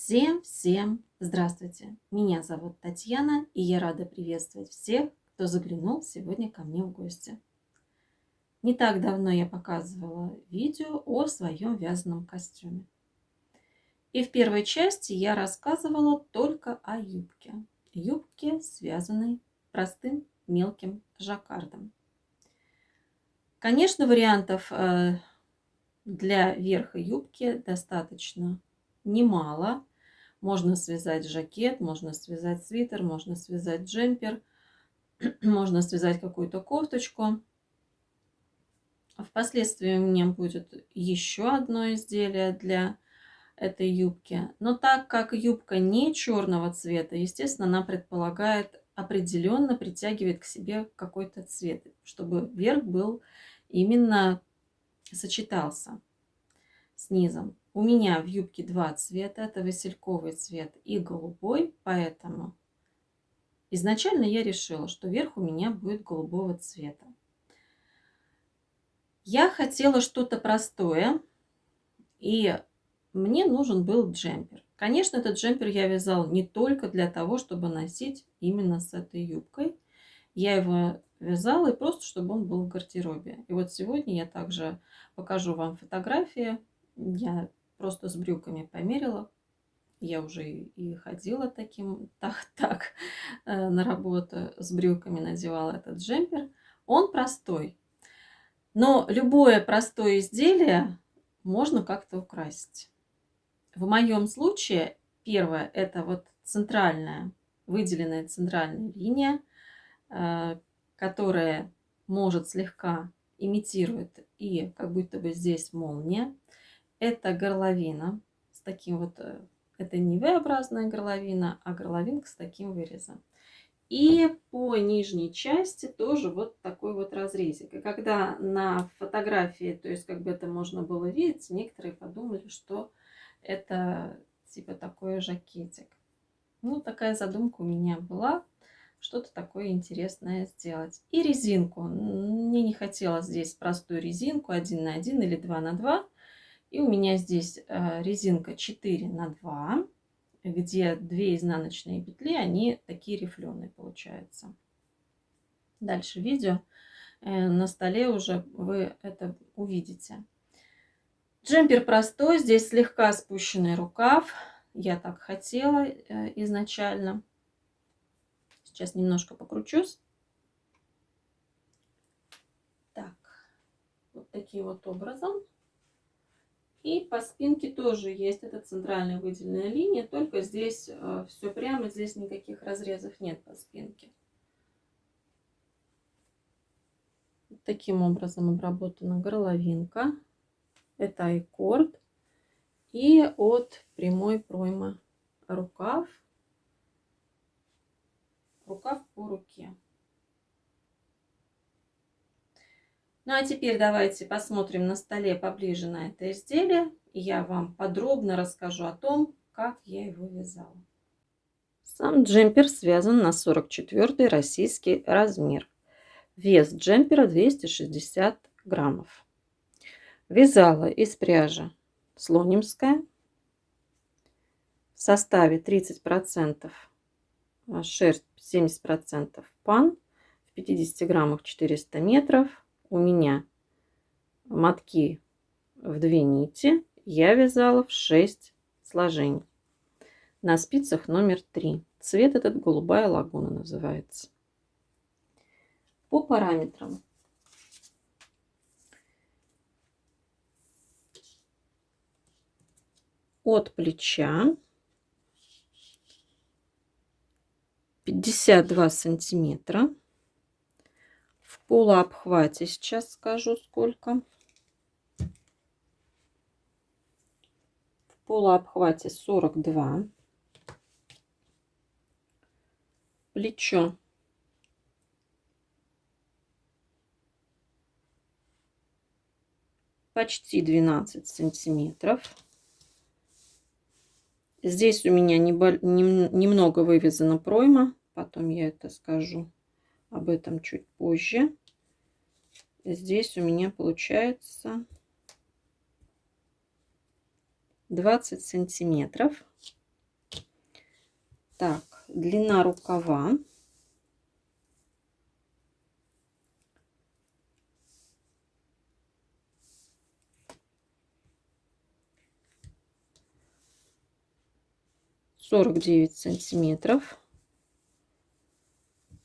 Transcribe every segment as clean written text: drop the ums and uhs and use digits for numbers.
Всем здравствуйте! Меня зовут Татьяна, и я рада приветствовать всех, кто заглянул сегодня ко мне в гости. Не так давно я показывала видео о своем вязаном костюме. И в первой части я рассказывала только о юбке. Юбке, связанной простым мелким жаккардом. Конечно, вариантов для верха юбки достаточно немало. Можно связать жакет, можно связать свитер, можно связать джемпер, можно связать какую-то кофточку. Впоследствии у меня будет еще одно изделие для этой юбки. Но так как юбка не черного цвета, естественно, она предполагает, определенно притягивает к себе какой-то цвет, чтобы верх был именно сочетался с низом. У меня в юбке два цвета. Это васильковый цвет и голубой. Поэтому изначально я решила, что верх у меня будет голубого цвета. Я хотела что-то простое. И мне нужен был джемпер. Конечно, этот джемпер я вязала не только для того, чтобы носить именно с этой юбкой. Я его вязала и просто, чтобы он был в гардеробе. И вот сегодня я также покажу вам фотографии. Я просто с брюками померила. Я уже и ходила так на работу с брюками, надевала этот джемпер. Он простой. Но любое простое изделие можно как-то украсить. В моем случае первое — это вот центральная, выделенная центральная линия, которая может слегка имитирует и как будто бы здесь молния. Это горловина с таким вот, это не V-образная горловина, а горловинка с таким вырезом. И по нижней части тоже вот такой вот разрезик. И когда на фотографии, то есть как бы это можно было видеть, некоторые подумали, что это типа такой жакетик. Ну, такая задумка у меня была, что-то такое интересное сделать. И резинку. Мне не хотелось здесь простую резинку 1 на 1 или 2 на 2. И у меня здесь резинка 4 на 2, где 2 изнаночные петли, они такие рифленые получаются. Дальше видео на столе уже вы это увидите. Джемпер простой, здесь слегка спущенный рукав. Я так хотела изначально. Сейчас немножко покручусь. Так, вот таким вот образом. И по спинке тоже есть эта центральная выделенная линия, только здесь все прямо, здесь никаких разрезов нет по спинке. Вот таким образом обработана горловинка. Это айкорд. И от прямой проймы рукав по руке. Ну а теперь давайте посмотрим на столе поближе на это изделие. И я вам подробно расскажу о том, как я его вязала. Сам джемпер связан на 44 российский размер. Вес джемпера 260 граммов. Вязала из пряжи слонимская. В составе 30% шерсть, 70% пан. В 50 граммах 400 метров. У меня мотки в 2 нити. Я вязала в 6 сложений. На спицах номер 3. Цвет этот голубая лагуна называется. По параметрам. От плеча 52 сантиметра. В полуобхвате сейчас скажу сколько. В полуобхвате 42. Плечо почти 12 сантиметров. Здесь у меня немного вывязана пройма. Потом я это скажу об этом чуть позже. Здесь у меня получается 20 сантиметров. Так, длина рукава. — 49 сантиметров.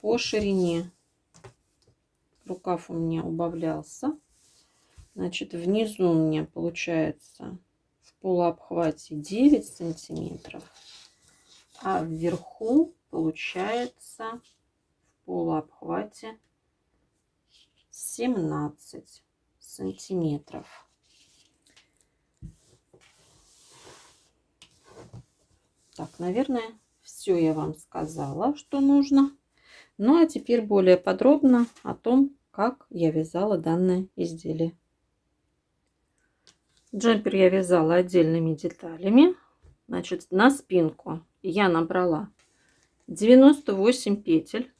По ширине рукав у меня убавлялся. Значит, внизу у меня получается в полуобхвате 9 сантиметров, а вверху получается в полуобхвате 17 сантиметров. Так, наверное, все я вам сказала, что нужно. Ну а теперь более подробно о том, как я вязала данное изделие. Джемпер я вязала отдельными деталями. Значит, на спинку я набрала 98 петель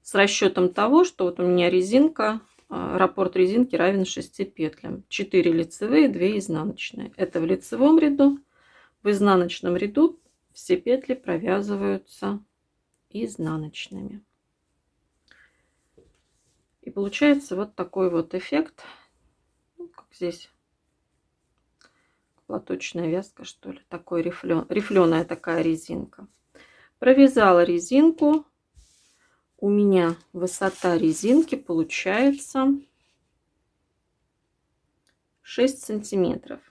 с расчетом того, что вот у меня резинка, раппорт резинки равен 6 петлям. 4 лицевые, 2 изнаночные. Это в лицевом ряду. В изнаночном ряду все петли провязываются изнаночными. И получается вот такой вот эффект. Ну, как здесь платочная вязка, что ли. Такой рифленая такая резинка. Провязала резинку. У меня высота резинки получается 6 сантиметров.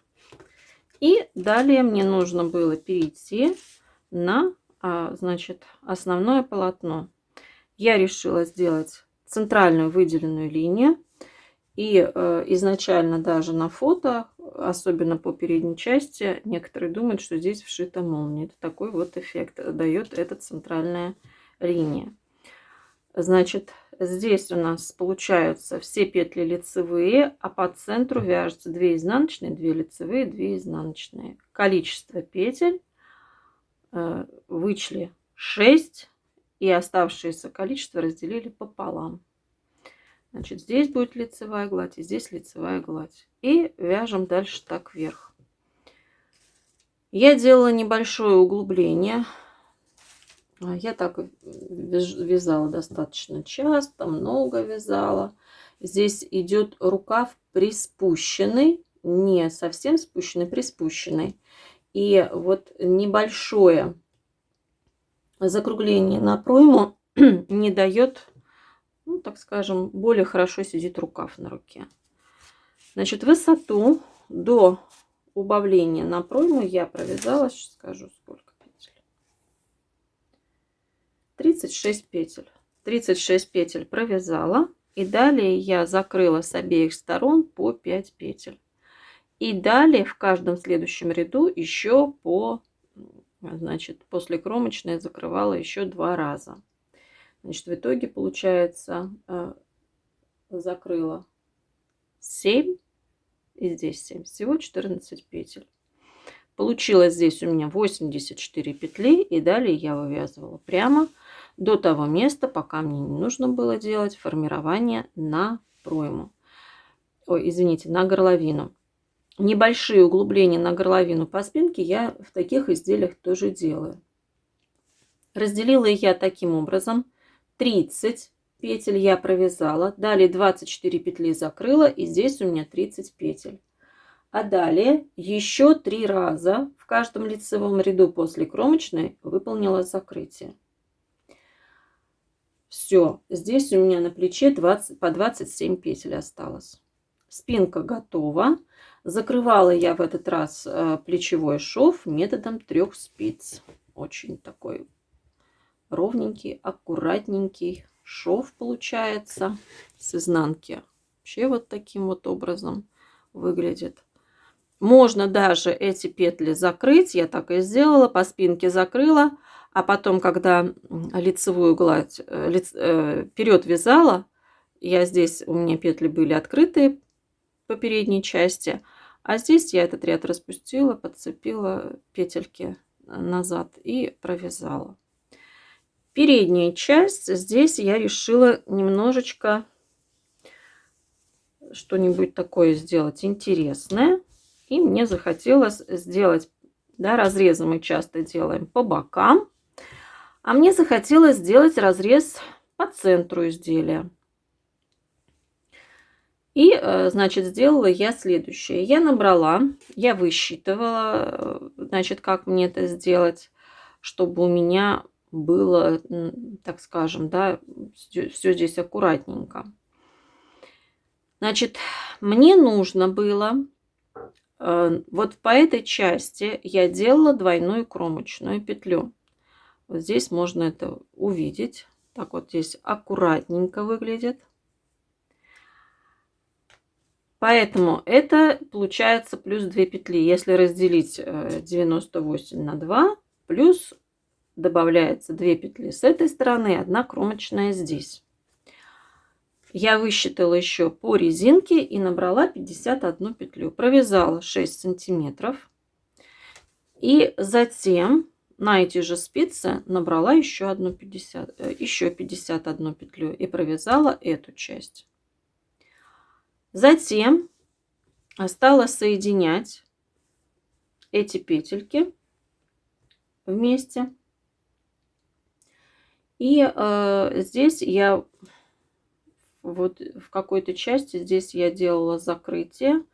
И далее мне нужно было перейти на, значит, основное полотно. Я решила сделать центральную выделенную линию. И изначально даже на фото, особенно по передней части, некоторые думают, что здесь вшита молния. Это такой вот эффект дает эта центральная линия. Значит, здесь у нас получаются все петли лицевые, а по центру вяжутся 2 изнаночные, 2 лицевые, 2 изнаночные. Количество петель вычли 6, и оставшееся количество разделили пополам. Значит, здесь будет лицевая гладь, и здесь лицевая гладь. И вяжем дальше так вверх. Я делала небольшое углубление. Я так вязала достаточно часто, много вязала. Здесь идет рукав приспущенный, не совсем спущенный, приспущенный. И вот небольшое закругление на пройму не дает, ну, так скажем, более хорошо сидит рукав на руке. Значит, высоту до убавления на пройму я провязала, сейчас скажу, сколько петель. 36 петель. 36 петель провязала. И далее я закрыла с обеих сторон по 5 петель. И далее в каждом следующем ряду еще по, значит, после кромочной закрывала еще 2 раза. Значит, в итоге получается, закрыла 7 и здесь 7. Всего 14 петель. Получилось здесь у меня 84 петли. И далее я вывязывала прямо до того места, пока мне не нужно было делать формирование на пройму. Ой, извините, на горловину. Небольшие углубления на горловину по спинке я в таких изделиях тоже делаю. Разделила я таким образом. 30 петель я провязала. Далее 24 петли закрыла. И здесь у меня 30 петель. А далее еще 3 раза в каждом лицевом ряду после кромочной выполнила закрытие. Все. Здесь у меня на плече по 27 петель осталось. Спинка готова. Закрывала я в этот раз плечевой шов методом 3 спиц. Очень такой ровненький, аккуратненький шов получается с изнанки. Вообще вот таким вот образом выглядит. Можно даже эти петли закрыть. Я так и сделала. По спинке закрыла. А потом, когда лицевую гладь вперед вязала, я здесь, у меня петли были открытые по передней части. А здесь я этот ряд распустила, подцепила петельки назад и провязала. Передняя часть, здесь я решила немножечко что-нибудь такое сделать интересное. И мне захотелось сделать Да, разрезы мы часто делаем по бокам. А мне захотелось сделать разрез по центру изделия. И, значит, сделала я следующее. Я набрала, я высчитывала, значит, как мне это сделать, чтобы у меня было, так скажем, да, все здесь аккуратненько. Значит, мне нужно было, вот по этой части я делала двойную кромочную петлю. Вот здесь можно это увидеть. Так вот здесь аккуратненько выглядит. Поэтому это получается плюс 2 петли. Если разделить 98 на 2, плюс добавляется 2 петли с этой стороны, 1 кромочная здесь. Я высчитала еще по резинке и набрала 51 петлю. Провязала 6 сантиметров. И затем на эти же спицы набрала еще 51 петлю и провязала эту часть. Затем стала соединять эти петельки вместе. И здесь я вот в какой-то части здесь я делала закрытие,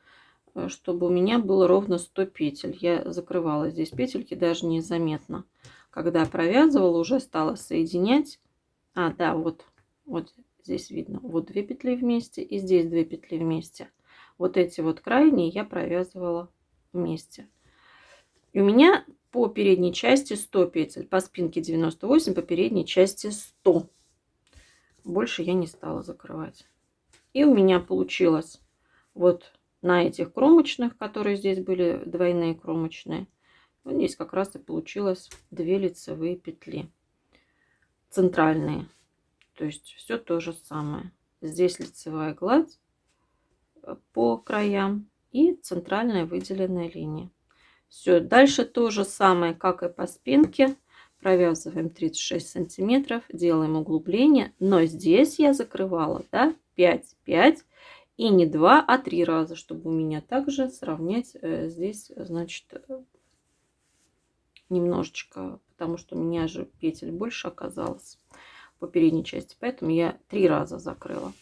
чтобы у меня было ровно 100 петель. Я закрывала здесь петельки даже незаметно. Когда провязывала, уже стала соединять. Да, вот здесь видно. Вот 2 петли вместе и здесь 2 петли вместе. Вот эти вот крайние я провязывала вместе. И у меня по передней части 100 петель. По спинке 98, по передней части 100. Больше я не стала закрывать. И у меня получилось вот на этих кромочных, которые здесь были двойные кромочные, вот здесь как раз и получилось 2 лицевые петли центральные. То есть все то же самое. Здесь лицевая гладь по краям и центральная выделенная линия. Все, дальше то же самое, как и по спинке. Провязываем 36 сантиметров, делаем углубление, но здесь я закрывала, да, 5, 5 и не 2, а 3 раза, чтобы у меня также сравнять здесь, значит, немножечко, потому что у меня же петель больше оказалось по передней части, поэтому я 3 раза закрыла.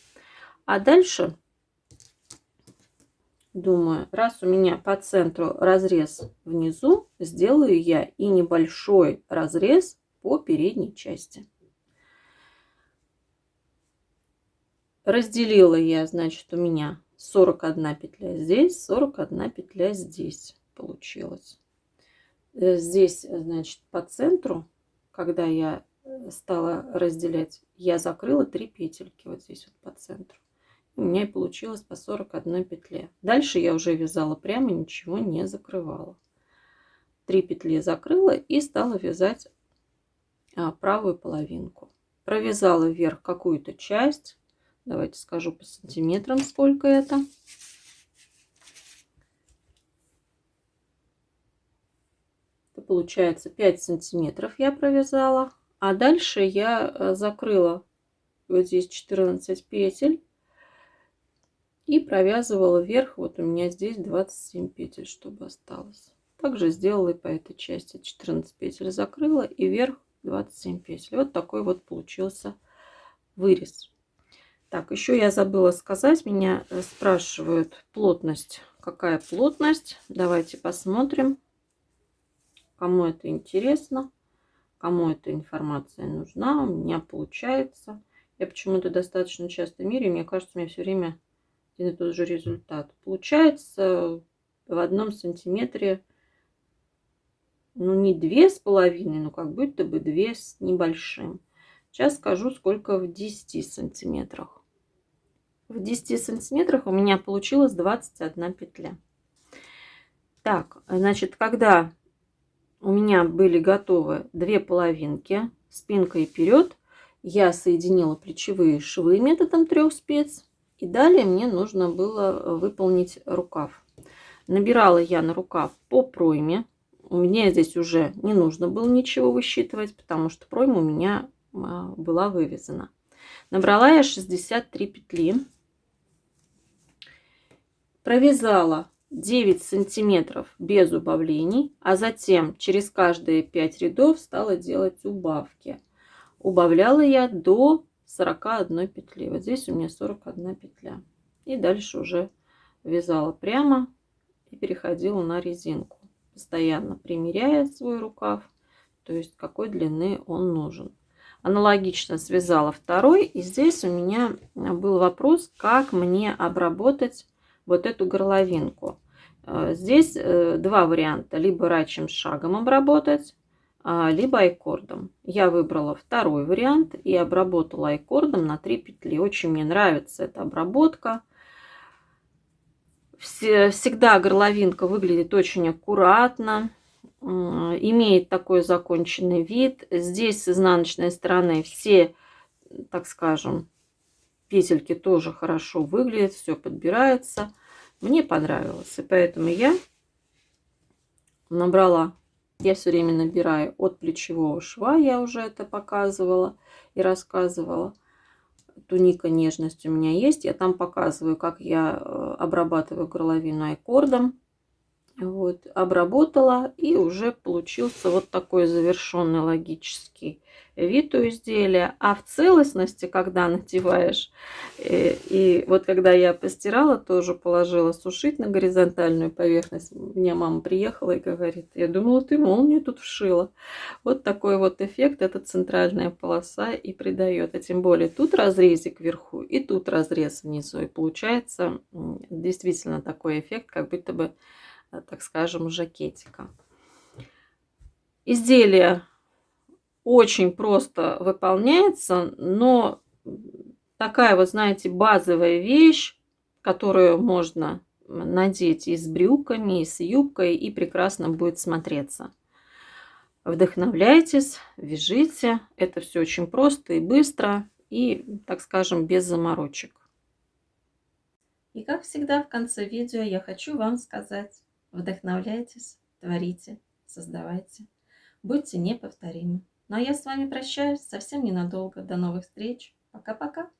А дальше думаю, раз у меня по центру разрез внизу, сделаю я и небольшой разрез по передней части. Разделила я, значит, у меня 41 петля здесь, 41 петля здесь получилось. Здесь, значит, по центру, когда я стала разделять, я закрыла 3 петельки вот здесь вот по центру. У меня и получилось по 41 петле. Дальше я уже вязала прямо, ничего не закрывала. 3 петли закрыла и стала вязать правую половинку. Провязала вверх какую-то часть. Давайте скажу по сантиметрам, сколько это. Это получается 5 сантиметров я провязала. А дальше я закрыла вот здесь 14 петель. И провязывала вверх, вот у меня здесь 27 петель, чтобы осталось. Также сделала и по этой части. 14 петель закрыла и вверх 27 петель. Вот такой вот получился вырез. Так, еще я забыла сказать, меня спрашивают плотность. Какая плотность? Давайте посмотрим, кому это интересно, кому эта информация нужна. У меня получается. Я почему-то достаточно часто меряю, мне кажется, у меня все время один и тот же результат. Получается в 1 сантиметре, ну не 2,5, но как будто бы 2 с небольшим. Сейчас скажу, сколько в 10 сантиметрах. В 10 сантиметрах у меня получилось 21 петля. Так, значит, когда у меня были готовы 2 половинки, спинка и вперед, я соединила плечевые швы методом 3 спиц. И далее мне нужно было выполнить рукав. Набирала я на рукав по пройме. У меня здесь уже не нужно было ничего высчитывать, потому что пройма у меня была вывязана. Набрала я 63 петли. Провязала 9 сантиметров без убавлений, а затем через каждые 5 рядов стала делать убавки. Убавляла я до 41 петли. Вот здесь у меня 41 петля. И дальше уже вязала прямо и переходила на резинку, постоянно примеряя свой рукав, то есть какой длины он нужен. Аналогично связала второй, и здесь у меня был вопрос, как мне обработать вот эту горловинку. Здесь два варианта: либо рачьим шагом обработать, либо айкордом. Я выбрала второй вариант и обработала айкордом на 3 петли. Очень мне нравится эта обработка. Всегда горловинка выглядит очень аккуратно, имеет такой законченный вид. Здесь с изнаночной стороны все, так скажем, петельки тоже хорошо выглядят, все подбирается. Мне понравилось, и поэтому я набрала. Я все время набираю от плечевого шва, я уже это показывала и рассказывала. Туника нежность у меня есть, я там показываю, как я обрабатываю горловину айкордом. Вот, обработала, и уже получился вот такой завершенный логический вид у изделия. А в целостности, когда надеваешь, и вот когда я постирала, тоже положила сушить на горизонтальную поверхность. У меня мама приехала и говорит: я думала, ты молнию тут вшила. Вот такой вот эффект эта центральная полоса и придает. А тем более тут разрезик вверху и тут разрез внизу. И получается действительно такой эффект, как будто бы, так скажем, жакетика. Изделие очень просто выполняется, но такая вот, знаете, базовая вещь, которую можно надеть и с брюками, и с юбкой, и прекрасно будет смотреться. Вдохновляйтесь, вяжите. Это все очень просто и быстро, и, так скажем, без заморочек. И как всегда в конце видео я хочу вам сказать: вдохновляйтесь, творите, создавайте. Будьте неповторимы. Ну а я с вами прощаюсь совсем ненадолго. До новых встреч. Пока-пока.